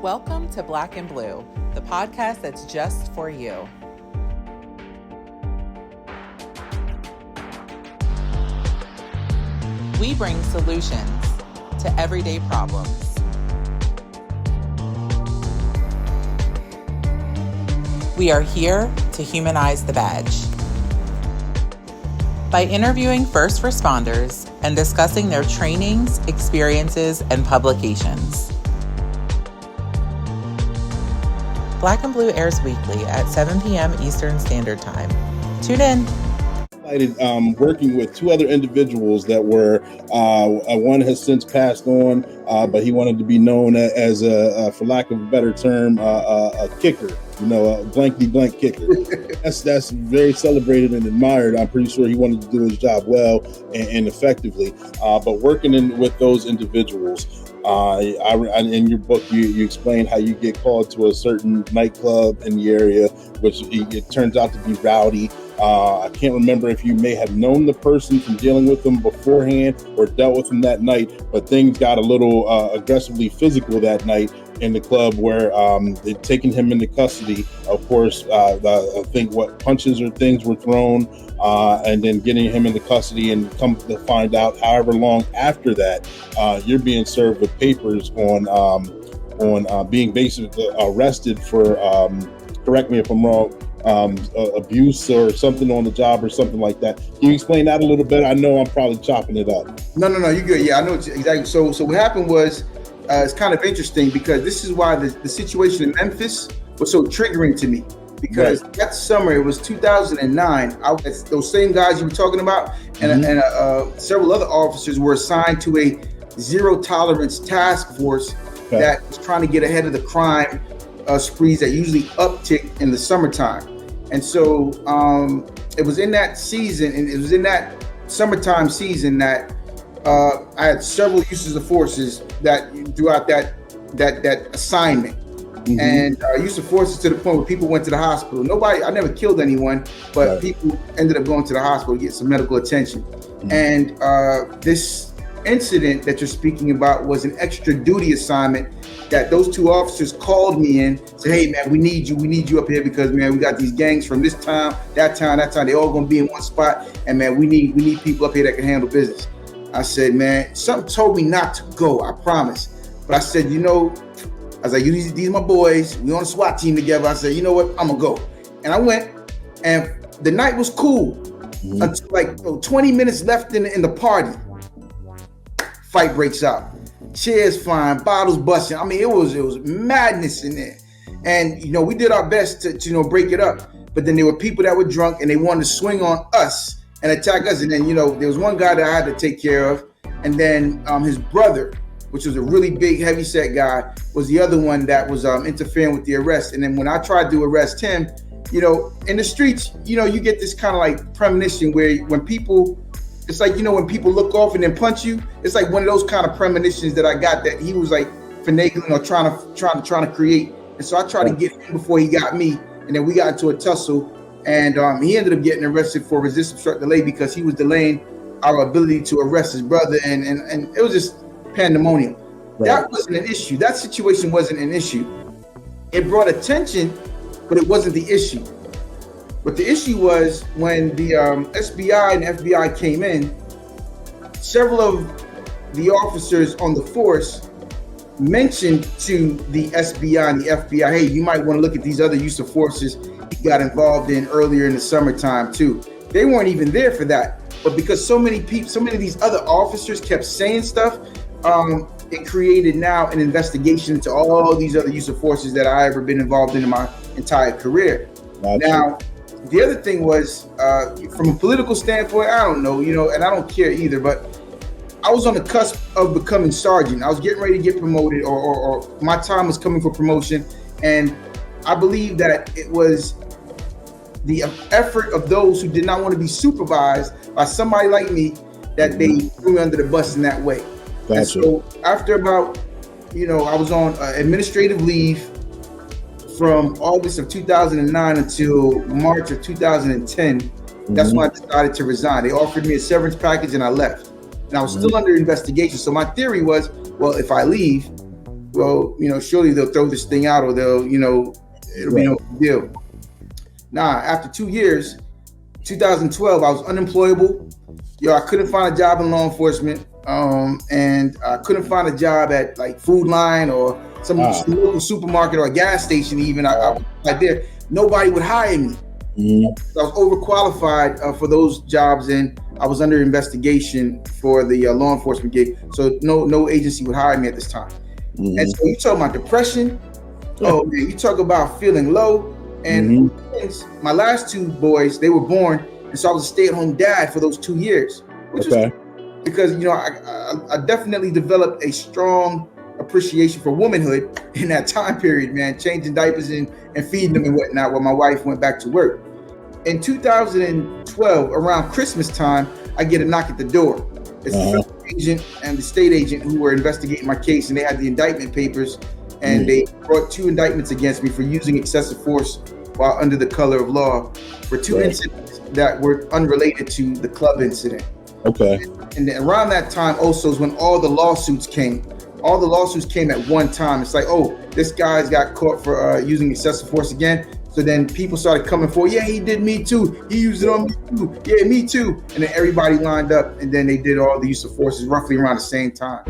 Welcome to Black and Blue, the podcast that's just for you. We bring solutions to everyday problems. We are here to humanize the badge. By interviewing first responders and discussing their trainings, experiences, and publications. Black and Blue airs weekly at 7 p.m. Eastern Standard Time. Tune in. Working with two other individuals that were, one has since passed on, but he wanted to be known as for lack of a better term, a kicker, a blankety blank kicker. That's very celebrated and admired. I'm pretty sure he wanted to do his job well and effectively. But working with those individuals, in your book, you explain how you get called to a certain nightclub in the area, which it turns out to be rowdy. I can't remember if you may have known the person from dealing with them beforehand or dealt with them that night, but things got a little aggressively physical that night in the club where they'd taken him into custody. Of course, I think punches or things were thrown, and then getting him into custody, and come to find out however long after that, you're being served with papers on being basically arrested for, correct me if I'm wrong, abuse or something on the job or something like that. Can you explain that a little bit? I know I'm probably chopping it up. No, you're good. Yeah, I know exactly. So what happened was, it's kind of interesting because this is why the situation in Memphis was so triggering to me. Because right. That summer, it was 2009, those same guys you were talking about, and several other officers were assigned to a zero tolerance task force that was trying to get ahead of the crime sprees that usually uptick in the summertime. And so it was in that season, and it was in that summertime season that I had several uses of forces that throughout that assignment. Mm-hmm. And use of forces to the point where people went to the hospital. I never killed anyone, but people ended up going to the hospital to get some medical attention. Mm-hmm. And this incident that you're speaking about was an extra duty assignment that those two officers called me in, said, "Hey man, we need you up here because man, we got these gangs from this town, that town. They all gonna be in one spot, and man, we need people up here that can handle business." I said, man, something told me not to go, I promise. But I said, I was like, these are my boys, we on a SWAT team together. I said, you know what, I'm gonna go. And I went, and the night was cool. Mm-hmm. Until like 20 minutes left in the party. Fight breaks out. Chairs flying, bottles busting. I mean, it was madness in there. And we did our best to break it up. But then there were people that were drunk and they wanted to swing on us and attack us. And then there was one guy that I had to take care of, and then his brother, which was a really big, heavy-set guy, was the other one that was interfering with the arrest. And then when I tried to arrest him, in the streets, you get this kind of like premonition where when people. It's like, when people look off and then punch you, it's like one of those kind of premonitions that I got that he was like finagling or trying to create. And so I tried to get him before he got me. And then we got into a tussle, and he ended up getting arrested for resist, obstruct, delay because he was delaying our ability to arrest his brother. And it was just pandemonium. Right. That wasn't an issue. That situation wasn't an issue. It brought attention, but it wasn't the issue. But the issue was when the SBI and FBI came in, several of the officers on the force mentioned to the SBI and the FBI, hey, you might want to look at these other use of forces he got involved in earlier in the summertime too. They weren't even there for that. But because so many of these other officers kept saying stuff, it created now an investigation into all these other use of forces that I ever been involved in my entire career. Gotcha. Now, the other thing was, from a political standpoint, I don't know, and I don't care either, but I was on the cusp of becoming sergeant. I was getting ready to get promoted, or my time was coming for promotion. And I believe that it was the effort of those who did not want to be supervised by somebody like me that they threw me under the bus in that way. Gotcha. And so after about, I was on administrative leave from August of 2009 until March of 2010. Mm-hmm. That's when I decided to resign. They offered me a severance package and I left. And I was still under investigation. So my theory was, well, if I leave, well, surely they'll throw this thing out, or they'll, it'll be no big deal. Nah, after 2 years, 2012, I was unemployable. I couldn't find a job in law enforcement, and I couldn't find a job at like Food Line or some local supermarket or a gas station. Even I was right there. Nobody would hire me. I was overqualified for those jobs, and I was under investigation for the law enforcement gig. So no agency would hire me at this time. And so you talk about depression. Oh man, you talk about feeling low. And my last two boys, they were born, and so I was a stay-at-home dad for those 2 years, which was because I definitely developed a strong appreciation for womanhood in that time period, man, changing diapers and feeding them and whatnot while my wife went back to work. In 2012, around Christmas time, I get a knock at the door. It's the federal agent and the state agent who were investigating my case, and they had the indictment papers, and they brought 2 indictments against me for using excessive force while under the color of law for 2 incidents that were unrelated to the club incident. Okay. And then around that time also is when all the lawsuits came. All the lawsuits came at one time. It's like, oh, this guy's got caught for using excessive force again. So then people started coming forward. Yeah, he did me too. He used it on me too. Yeah, me too. And then everybody lined up, and then they did all the use of forces roughly around the same time.